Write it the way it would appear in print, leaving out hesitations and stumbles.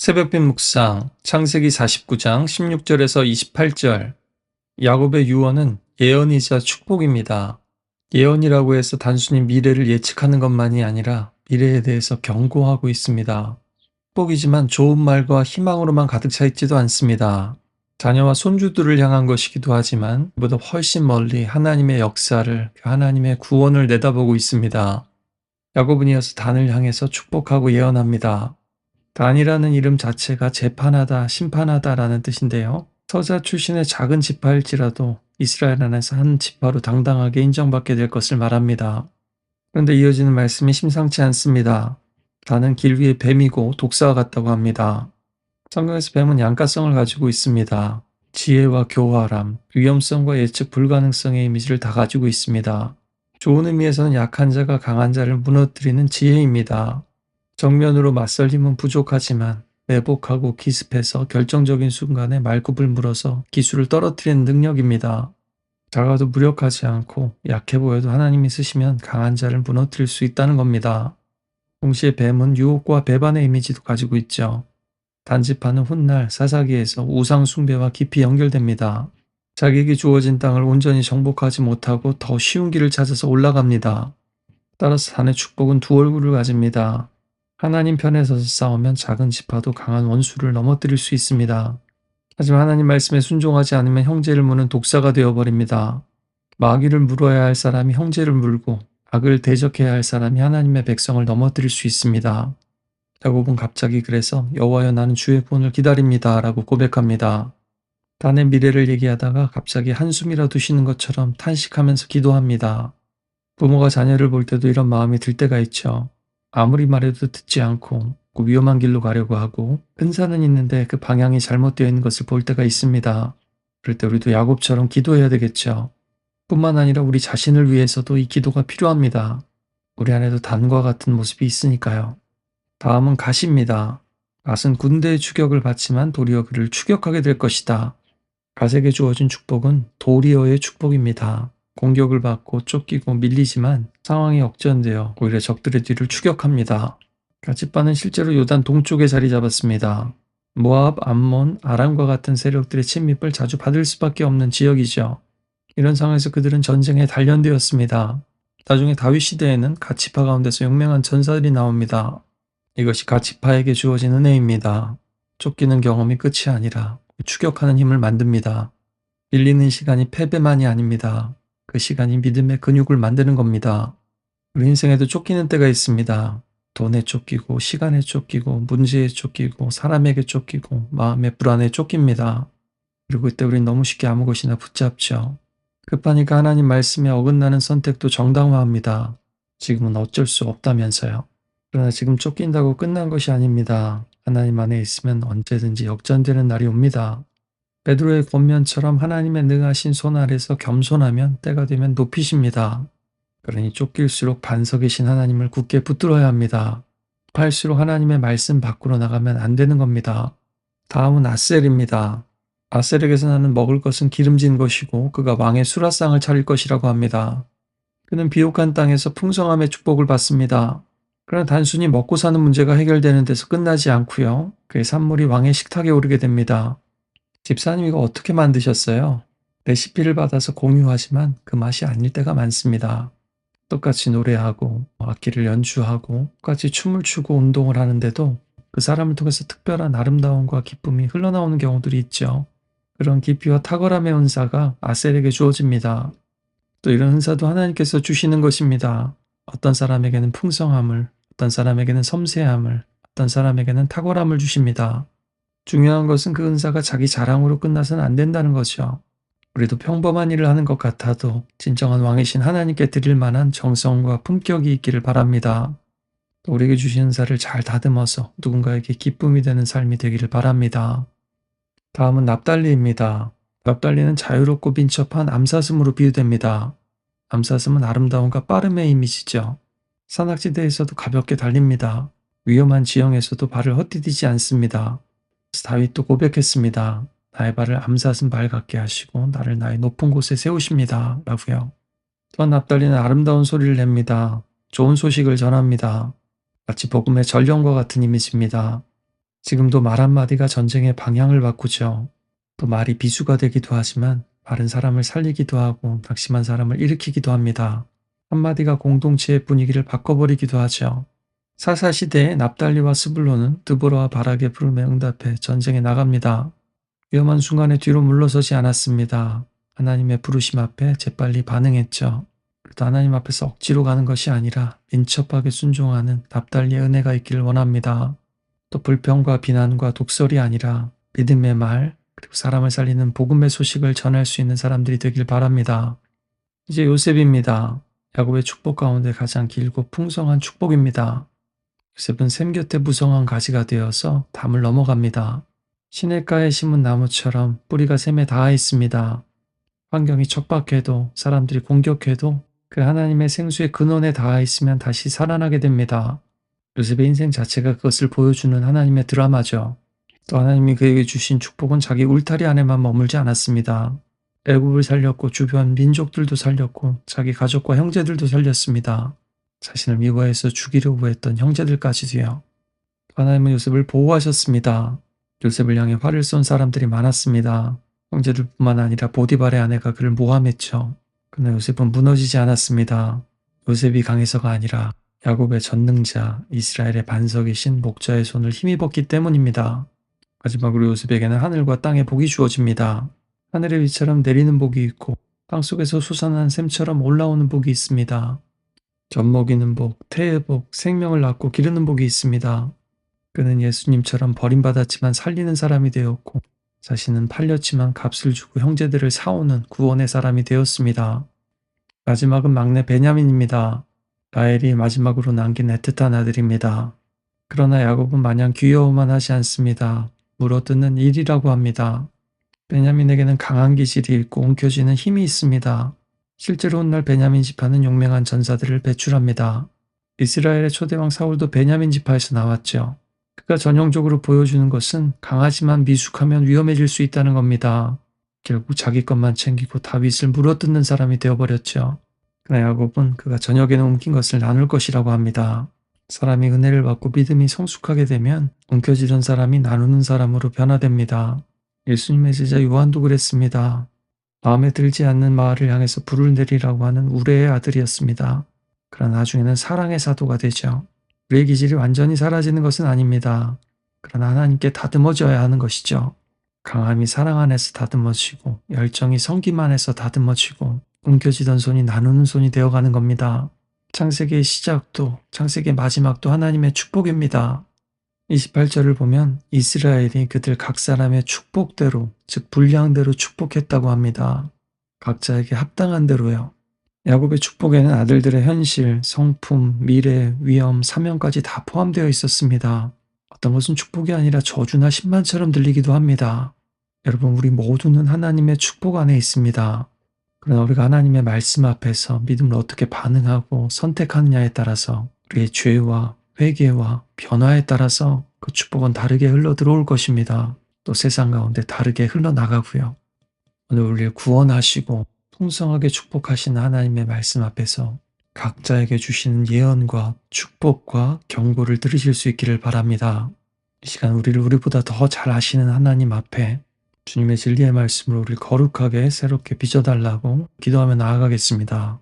새벽빛 묵상 창세기 49장 16절에서 28절. 야곱의 유언은 예언이자 축복입니다. 예언이라고 해서 단순히 미래를 예측하는 것만이 아니라 미래에 대해서 경고하고 있습니다. 축복이지만 좋은 말과 희망으로만 가득 차 있지도 않습니다. 자녀와 손주들을 향한 것이기도 하지만 그보다 훨씬 멀리 하나님의 역사를, 하나님의 구원을 내다보고 있습니다. 야곱은 이어서 단을 향해서 축복하고 예언합니다. 단이라는 이름 자체가 재판하다, 심판하다라는 뜻인데요. 서자 출신의 작은 지파일지라도 이스라엘 안에서 한 지파로 당당하게 인정받게 될 것을 말합니다. 그런데 이어지는 말씀이 심상치 않습니다. 단은 길 위의 뱀이고 독사와 같다고 합니다. 성경에서 뱀은 양가성을 가지고 있습니다. 지혜와 교활함, 위험성과 예측 불가능성의 이미지를 다 가지고 있습니다. 좋은 의미에서는 약한 자가 강한 자를 무너뜨리는 지혜입니다. 정면으로 맞설 힘은 부족하지만 매복하고 기습해서 결정적인 순간에 말굽을 물어서 기술을 떨어뜨리는 능력입니다. 작아도 무력하지 않고 약해 보여도 하나님이 쓰시면 강한 자를 무너뜨릴 수 있다는 겁니다. 동시에 뱀은 유혹과 배반의 이미지도 가지고 있죠. 단지파는 훗날 사사기에서 우상 숭배와 깊이 연결됩니다. 자기에게 주어진 땅을 온전히 정복하지 못하고 더 쉬운 길을 찾아서 올라갑니다. 따라서 단의 축복은 두 얼굴을 가집니다. 하나님 편에 서서 싸우면 작은 지파도 강한 원수를 넘어뜨릴 수 있습니다. 하지만 하나님 말씀에 순종하지 않으면 형제를 무는 독사가 되어버립니다. 마귀를 물어야 할 사람이 형제를 물고 악을 대적해야 할 사람이 하나님의 백성을 넘어뜨릴 수 있습니다. 야곱은 갑자기 그래서 여호와여 나는 주의 구원을 기다립니다 라고 고백합니다. 단의 미래를 얘기하다가 갑자기 한숨이라도 쉬는 것처럼 탄식하면서 기도합니다. 부모가 자녀를 볼 때도 이런 마음이 들 때가 있죠. 아무리 말해도 듣지 않고 그 위험한 길로 가려고 하고 은사는 있는데 그 방향이 잘못되어 있는 것을 볼 때가 있습니다. 그럴 때 우리도 야곱처럼 기도해야 되겠죠. 뿐만 아니라 우리 자신을 위해서도 이 기도가 필요합니다. 우리 안에도 단과 같은 모습이 있으니까요. 다음은 갓입니다. 갓은 군대의 추격을 받지만 도리어 그를 추격하게 될 것이다. 갓에게 주어진 축복은 도리어의 축복입니다. 공격을 받고 쫓기고 밀리지만 상황이 역전되어 오히려 적들의 뒤를 추격합니다. 갓지파는 실제로 요단 동쪽에 자리 잡았습니다. 모압, 암몬, 아람과 같은 세력들의 침입을 자주 받을 수밖에 없는 지역이죠. 이런 상황에서 그들은 전쟁에 단련되었습니다. 나중에 다윗 시대에는 갓지파 가운데서 용맹한 전사들이 나옵니다. 이것이 갓지파에게 주어진 은혜입니다. 쫓기는 경험이 끝이 아니라 추격하는 힘을 만듭니다. 밀리는 시간이 패배만이 아닙니다. 그 시간이 믿음의 근육을 만드는 겁니다. 우리 인생에도 쫓기는 때가 있습니다. 돈에 쫓기고 시간에 쫓기고 문제에 쫓기고 사람에게 쫓기고 마음의 불안에 쫓깁니다. 그리고 그때 우린 너무 쉽게 아무 것이나 붙잡죠. 급하니까 하나님 말씀에 어긋나는 선택도 정당화합니다. 지금은 어쩔 수 없다면서요. 그러나 지금 쫓긴다고 끝난 것이 아닙니다. 하나님 안에 있으면 언제든지 역전되는 날이 옵니다. 베드로의 권면처럼 하나님의 능하신 손 아래서 겸손하면 때가 되면 높이십니다. 그러니 쫓길수록 반석에 신 하나님을 굳게 붙들어야 합니다. 급할수록 하나님의 말씀 밖으로 나가면 안 되는 겁니다. 다음은 아셀입니다. 아셀에게서 나는 먹을 것은 기름진 것이고 그가 왕의 수라상을 차릴 것이라고 합니다. 그는 비옥한 땅에서 풍성함의 축복을 받습니다. 그러나 단순히 먹고 사는 문제가 해결되는 데서 끝나지 않고요. 그의 산물이 왕의 식탁에 오르게 됩니다. 집사님 이거 어떻게 만드셨어요? 레시피를 받아서 공유하지만 그 맛이 아닐 때가 많습니다. 똑같이 노래하고 악기를 연주하고 똑같이 춤을 추고 운동을 하는데도 그 사람을 통해서 특별한 아름다움과 기쁨이 흘러나오는 경우들이 있죠. 그런 깊이와 탁월함의 은사가 아셀에게 주어집니다. 또 이런 은사도 하나님께서 주시는 것입니다. 어떤 사람에게는 풍성함을, 어떤 사람에게는 섬세함을, 어떤 사람에게는 탁월함을 주십니다. 중요한 것은 그 은사가 자기 자랑으로 끝나서는 안 된다는 거죠. 우리도 평범한 일을 하는 것 같아도 진정한 왕이신 하나님께 드릴 만한 정성과 품격이 있기를 바랍니다. 또 우리에게 주신 은사를 잘 다듬어서 누군가에게 기쁨이 되는 삶이 되기를 바랍니다. 다음은 납달리입니다. 납달리는 자유롭고 민첩한 암사슴으로 비유됩니다. 암사슴은 아름다움과 빠름의 이미지죠. 산악지대에서도 가볍게 달립니다. 위험한 지형에서도 발을 헛디디지 않습니다. 다윗도 고백했습니다. 나의 발을 암사슴 발 같게 하시고 나를 나의 높은 곳에 세우십니다. 라고요. 또한 납달리는 아름다운 소리를 냅니다. 좋은 소식을 전합니다. 마치 복음의 전령과 같은 이미지입니다. 지금도 말 한마디가 전쟁의 방향을 바꾸죠. 또 말이 비수가 되기도 하지만 마른 사람을 살리기도 하고 낙심한 사람을 일으키기도 합니다. 한마디가 공동체의 분위기를 바꿔버리기도 하죠. 사사시대의 납달리와 스불론은 드보라와 바락의 부름에 응답해 전쟁에 나갑니다. 위험한 순간에 뒤로 물러서지 않았습니다. 하나님의 부르심 앞에 재빨리 반응했죠. 또 하나님 앞에서 억지로 가는 것이 아니라 민첩하게 순종하는 납달리의 은혜가 있기를 원합니다. 또 불평과 비난과 독설이 아니라 믿음의 말, 그리고 사람을 살리는 복음의 소식을 전할 수 있는 사람들이 되길 바랍니다. 이제 요셉입니다. 야곱의 축복 가운데 가장 길고 풍성한 축복입니다. 요셉은 샘 곁에 무성한 가지가 되어서 담을 넘어갑니다. 시냇가에 심은 나무처럼 뿌리가 샘에 닿아 있습니다. 환경이 척박해도 사람들이 공격해도 그 하나님의 생수의 근원에 닿아 있으면 다시 살아나게 됩니다. 요셉의 인생 자체가 그것을 보여주는 하나님의 드라마죠. 또 하나님이 그에게 주신 축복은 자기 울타리 안에만 머물지 않았습니다. 애굽을 살렸고 주변 민족들도 살렸고 자기 가족과 형제들도 살렸습니다. 자신을 미워해서 죽이려고 했던 형제들까지도요. 하나님은 요셉을 보호하셨습니다. 요셉을 향해 활을 쏜 사람들이 많았습니다. 형제들뿐만 아니라 보디발의 아내가 그를 모함했죠. 그러나 요셉은 무너지지 않았습니다. 요셉이 강해서가 아니라 야곱의 전능자, 이스라엘의 반석이신 목자의 손을 힘입었기 때문입니다. 마지막으로 요셉에게는 하늘과 땅의 복이 주어집니다. 하늘의 위처럼 내리는 복이 있고 땅속에서 솟아난 샘처럼 올라오는 복이 있습니다. 젖먹이는 복, 태의 복, 생명을 낳고 기르는 복이 있습니다. 그는 예수님처럼 버림받았지만 살리는 사람이 되었고 자신은 팔렸지만 값을 주고 형제들을 사오는 구원의 사람이 되었습니다. 마지막은 막내 베냐민입니다. 라헬이 마지막으로 남긴 애틋한 아들입니다. 그러나 야곱은 마냥 귀여워만 하지 않습니다. 물어뜯는 일이라고 합니다. 베냐민에게는 강한 기질이 있고 움켜쥐는 힘이 있습니다. 실제로 훗날 베냐민 지파는 용맹한 전사들을 배출합니다. 이스라엘의 초대왕 사울도 베냐민 지파에서 나왔죠. 그가 전형적으로 보여주는 것은 강하지만 미숙하면 위험해질 수 있다는 겁니다. 결국 자기 것만 챙기고 다윗을 물어뜯는 사람이 되어버렸죠. 그러나 야곱은 그가 저녁에는 움킨 것을 나눌 것이라고 합니다. 사람이 은혜를 받고 믿음이 성숙하게 되면 움켜쥐던 사람이 나누는 사람으로 변화됩니다. 예수님의 제자 요한도 그랬습니다. 마음에 들지 않는 마을을 향해서 불을 내리라고 하는 우레의 아들이었습니다. 그러나 나중에는 사랑의 사도가 되죠. 우리의 기질이 완전히 사라지는 것은 아닙니다. 그러나 하나님께 다듬어져야 하는 것이죠. 강함이 사랑 안에서 다듬어지고 열정이 성김 안에서 다듬어지고 움켜쥐던 손이 나누는 손이 되어가는 겁니다. 창세기의 시작도 창세기의 마지막도 하나님의 축복입니다. 28절을 보면 이스라엘이 그들 각 사람의 축복대로 즉 분량대로 축복했다고 합니다. 각자에게 합당한 대로요. 야곱의 축복에는 아들들의 현실, 성품, 미래, 위험, 사명까지 다 포함되어 있었습니다. 어떤 것은 축복이 아니라 저주나 심판처럼 들리기도 합니다. 여러분, 우리 모두는 하나님의 축복 안에 있습니다. 그러나 우리가 하나님의 말씀 앞에서 믿음을 어떻게 반응하고 선택하느냐에 따라서 우리의 죄와 회개와 변화에 따라서 그 축복은 다르게 흘러 들어올 것입니다. 또 세상 가운데 다르게 흘러나가고요. 오늘 우리를 구원하시고 풍성하게 축복하신 하나님의 말씀 앞에서 각자에게 주시는 예언과 축복과 경고를 들으실 수 있기를 바랍니다. 이 시간 우리보다 더 잘 아시는 하나님 앞에 주님의 진리의 말씀으로 우리를 거룩하게 새롭게 빚어달라고 기도하며 나아가겠습니다.